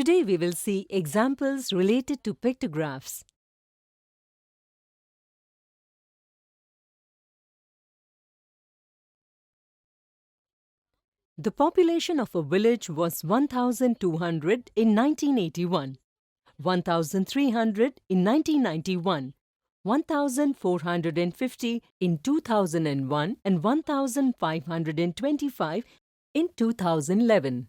Today we will see examples related to pictographs. The population of a village was 1,200 in 1981, 1,300 in 1991, 1,450 in 2001 and 1,525 in 2011.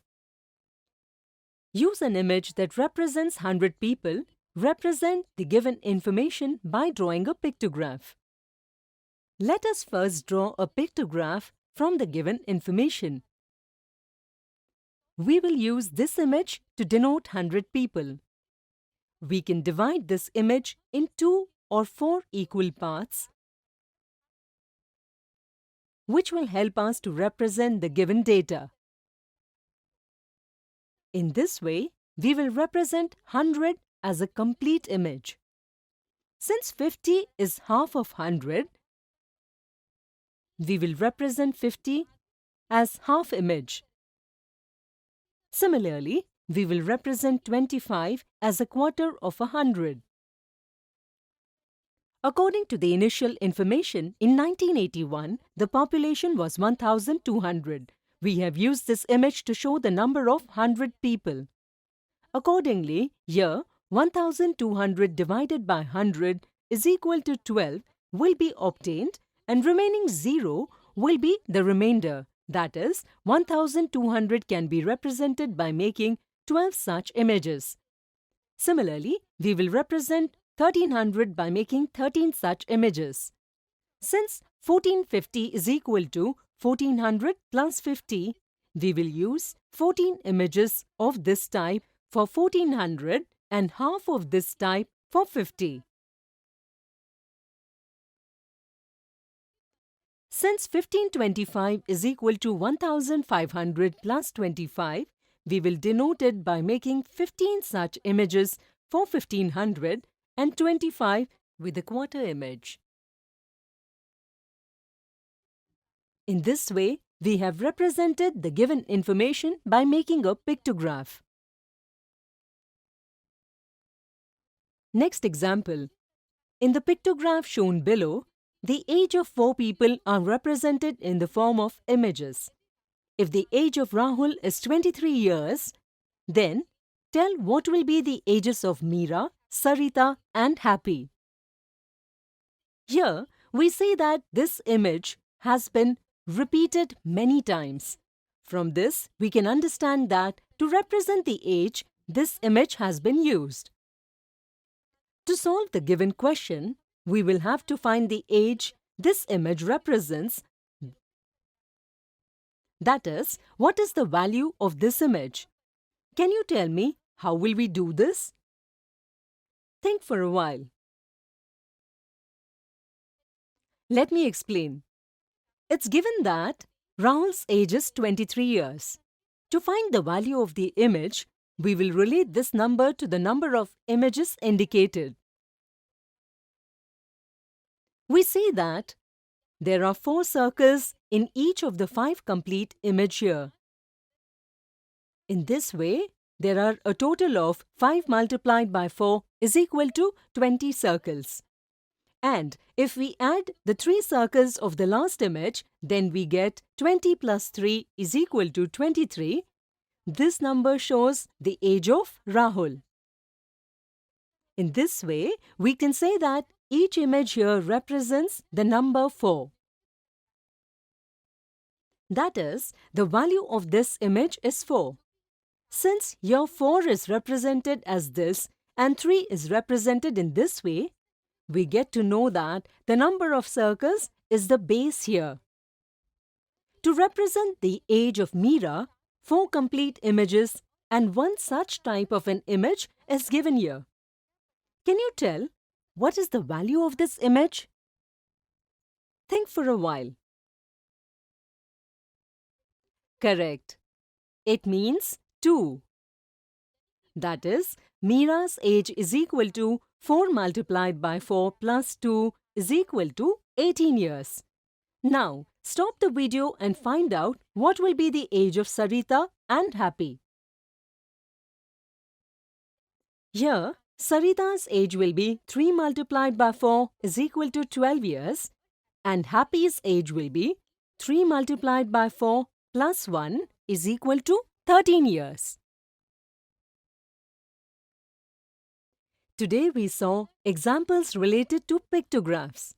Use an image that represents 100 people. Represent the given information by drawing a pictograph. Let us first draw a pictograph from the given information. We will use this image to denote 100 people. We can divide this image in 2 or 4 equal parts, which will help us to represent the given data. In this way, we will represent 100 as a complete image. Since 50 is half of 100, we will represent 50 as half image. Similarly, we will represent 25 as a quarter of 100. According to the initial information, in 1981, the population was 1,200. We have used this image to show the number of 100 people. Accordingly, here, 1,200 divided by 100 is equal to 12 will be obtained and remaining 0 will be the remainder. That is, 1,200 can be represented by making 12 such images. Similarly, we will represent 1,300 by making 13 such images. Since 1,450 is equal to 1,400 plus 50, we will use 14 images of this type for 1,400 and half of this type for 50. Since 1,525 is equal to 1,500 plus 25, we will denote it by making 15 such images for 1,500 and 25 with a quarter image. In this way, we have represented the given information by making a pictograph. Next example. In the pictograph shown below, the age of 4 people are represented in the form of images. If the age of Rahul is 23 years, then tell what will be the ages of Meera, Sarita and Happy. Here, we see that this image has been repeated many times. From this, we can understand that to represent the age, this image has been used. To solve the given question, we will have to find the age this image represents. That is, what is the value of this image? Can you tell me how will we do this? Think for a while. Let me explain. It's given that Rahul's age is 23 years. To find the value of the image, we will relate this number to the number of images indicated. We see that there are 4 circles in each of the 5 complete image here. In this way, there are a total of 5 multiplied by 4 is equal to 20 circles. And if we add the 3 circles of the last image, then we get 20 plus 3 is equal to 23. This number shows the age of Rahul. In this way, we can say that each image here represents the number 4. That is, the value of this image is 4. Since here 4 is represented as this and 3 is represented in this way, we get to know that the number of circles is the base here. To represent the age of Meera, 4 complete images and 1 such type of an image is given here. Can you tell what is the value of this image? Think for a while. Correct. It means 2. That is, Meera's age is equal to 4 multiplied by 4 plus 2 is equal to 18 years. Now, stop the video and find out what will be the age of Sarita and Happy. Here, Sarita's age will be 3 multiplied by 4 is equal to 12 years and Happy's age will be 3 multiplied by 4 plus 1 is equal to 13 years. Today we saw examples related to pictographs.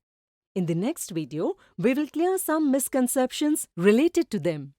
In the next video, we will clear some misconceptions related to them.